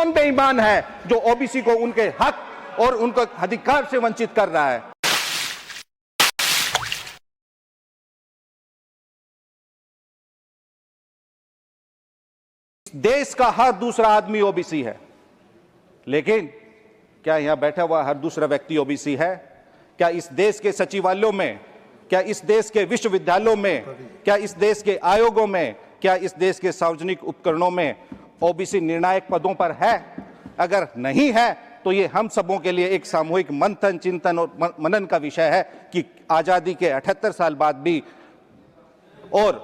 कौन बेईमान है जो ओबीसी को उनके हक और उनके अधिकार से वंचित कर रहा है? देश का हर दूसरा आदमी ओबीसी है, लेकिन क्या यहां बैठा हुआ हर दूसरा व्यक्ति ओबीसी है? क्या इस देश के सचिवालयों में, क्या इस देश के विश्वविद्यालयों में, क्या इस देश के आयोगों में, क्या इस देश के सार्वजनिक उपकरणों में ओबीसी निर्णायक पदों पर है? अगर नहीं है तो ये हम सबों के लिए एक सामूहिक मंथन, चिंतन और मनन का विषय है कि आजादी के 78 साल बाद भी और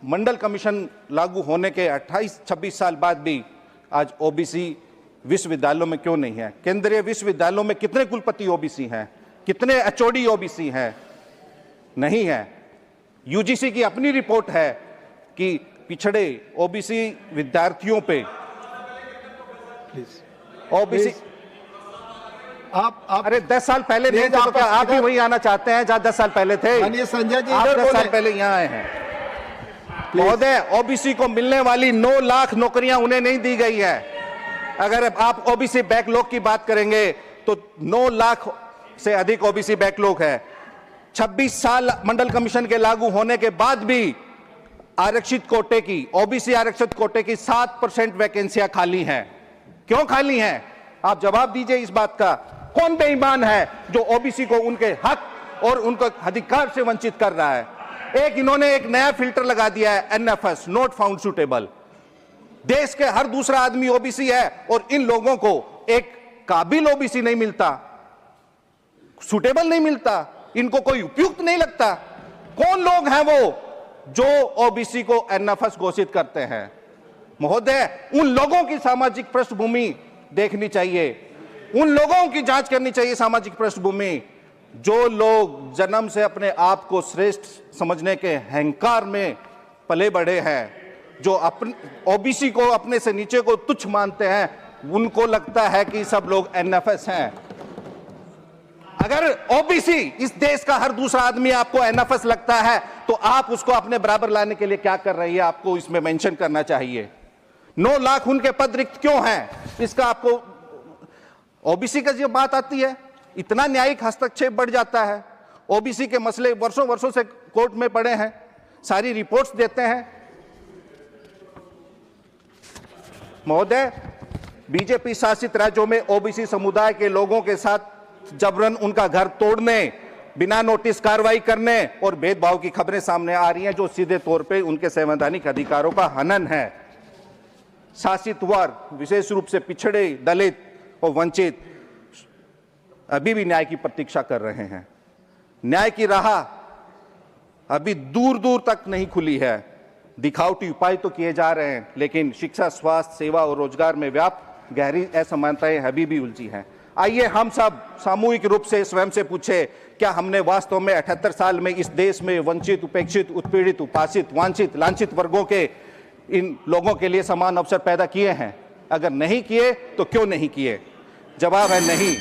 मंडल कमीशन लागू होने के 28-26 साल बाद भी आज ओबीसी विश्वविद्यालयों में क्यों नहीं है? केंद्रीय विश्वविद्यालयों में कितने कुलपति ओबीसी हैं? कितने एचओडी ओबीसी हैं? नहीं है। यूजीसी की अपनी रिपोर्ट है कि पिछड़े ओबीसी विद्यार्थियों पे ओबीसी आप अरे 10 साल पहले नहीं थे तो क्या आप भी वही आना चाहते हैं जहां 10 साल पहले थे? संजय जी आप इधर 10 साल बोले। पहले यहां आए हैं। महोदय, ओबीसी को मिलने वाली 9 लाख नौकरियां उन्हें नहीं दी गई है। अगर आप ओबीसी बैकलॉग की बात करेंगे तो 9 लाख से अधिक ओबीसी बैकलॉग है। 26 साल मंडल कमीशन के लागू होने के बाद भी आरक्षित कोटे की, ओबीसी आरक्षित कोटे की 7% वैकेंसियां खाली हैं। क्यों खाली हैं? आप जवाब दीजिए इस बात का। कौन बेईमान है जो ओबीसी को उनके हक और उनके अधिकार से वंचित कर रहा है? इन्होंने एक नया फिल्टर लगा दिया है, एनएफएस, नॉट फाउंड सुटेबल। देश के हर दूसरा आदमी ओबीसी है और इन लोगों को एक काबिल ओबीसी नहीं मिलता, सुटेबल नहीं मिलता, इनको कोई उपयुक्त नहीं लगता। कौन लोग हैं वो जो ओबीसी को एनएफएस घोषित करते हैं? महोदय, उन लोगों की सामाजिक पृष्ठभूमि देखनी चाहिए, उन लोगों की जांच करनी चाहिए सामाजिक पृष्ठभूमि जो लोग जन्म से अपने आप को श्रेष्ठ समझने के अहंकार में पले बढ़े हैं, जो अपने ओबीसी को अपने से नीचे को तुच्छ मानते हैं, उनको लगता है कि सब लोग एनएफएस हैं। अगर ओबीसी इस देश का हर दूसरा आदमी आपको एनएफएस लगता है तो आप उसको अपने बराबर लाने के लिए क्या कर रही है, आपको इसमें मेंशन करना चाहिए। 9 लाख उनके पद रिक्त क्यों हैं, इसका आपको ओबीसी का जब बात आती है इतना न्यायिक हस्तक्षेप बढ़ जाता है। ओबीसी के मसले वर्षों वर्षों से कोर्ट में पड़े हैं, सारी रिपोर्ट्स देते हैं। महोदय, बीजेपी शासित राज्यों में ओबीसी समुदाय के लोगों के साथ जबरन उनका घर तोड़ने, बिना नोटिस कार्रवाई करने और भेदभाव की खबरें सामने आ रही हैं जो सीधे तौर पे उनके संवैधानिक अधिकारों का हनन है। शासित वर्ग, विशेष रूप से पिछड़े, दलित और वंचित अभी भी न्याय की प्रतीक्षा कर रहे हैं। न्याय की राह अभी दूर दूर तक नहीं खुली है। दिखावटी उपाय तो किए जा रहे हैं, लेकिन शिक्षा, स्वास्थ्य, सेवा और रोजगार में व्याप्त गहरी असमानताएं अभी भी उलझी हैं। आइए हम सब सामूहिक रूप से स्वयं से पूछे, क्या हमने वास्तव में 78 साल में इस देश में वंचित, उपेक्षित, उत्पीड़ित, उपासित, वांछित, लांछित वर्गों के इन लोगों के लिए समान अवसर पैदा किए हैं? अगर नहीं किए तो क्यों नहीं किए? जवाब है नहीं।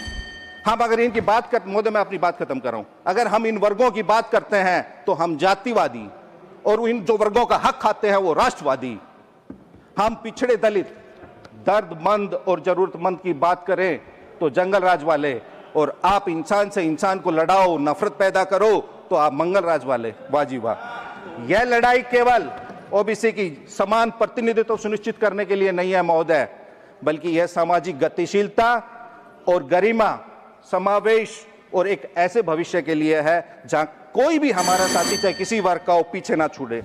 हम अगर इनकी बात कर, महोदय मैं अपनी बात खत्म कर रहा हूं, अगर हम इन वर्गों की बात करते हैं तो हम जातिवादी, और इन जो वर्गों का हक खाते हैं वो राष्ट्रवादी। हम पिछड़े, दलित, दर्दमंद और जरूरतमंद की बात करें तो जंगल राज वाले, और आप इंसान से इंसान को लड़ाओ, नफरत पैदा करो तो आप मंगल राज वाले। वाह जी वाह। यह लड़ाई केवल ओबीसी की समान प्रतिनिधित्व सुनिश्चित करने के लिए नहीं है महोदय, बल्कि यह सामाजिक गतिशीलता और गरिमा, समावेश और एक ऐसे भविष्य के लिए है जहां कोई भी हमारा साथी चाहे किसी वर्ग का हो पीछे ना छूटे।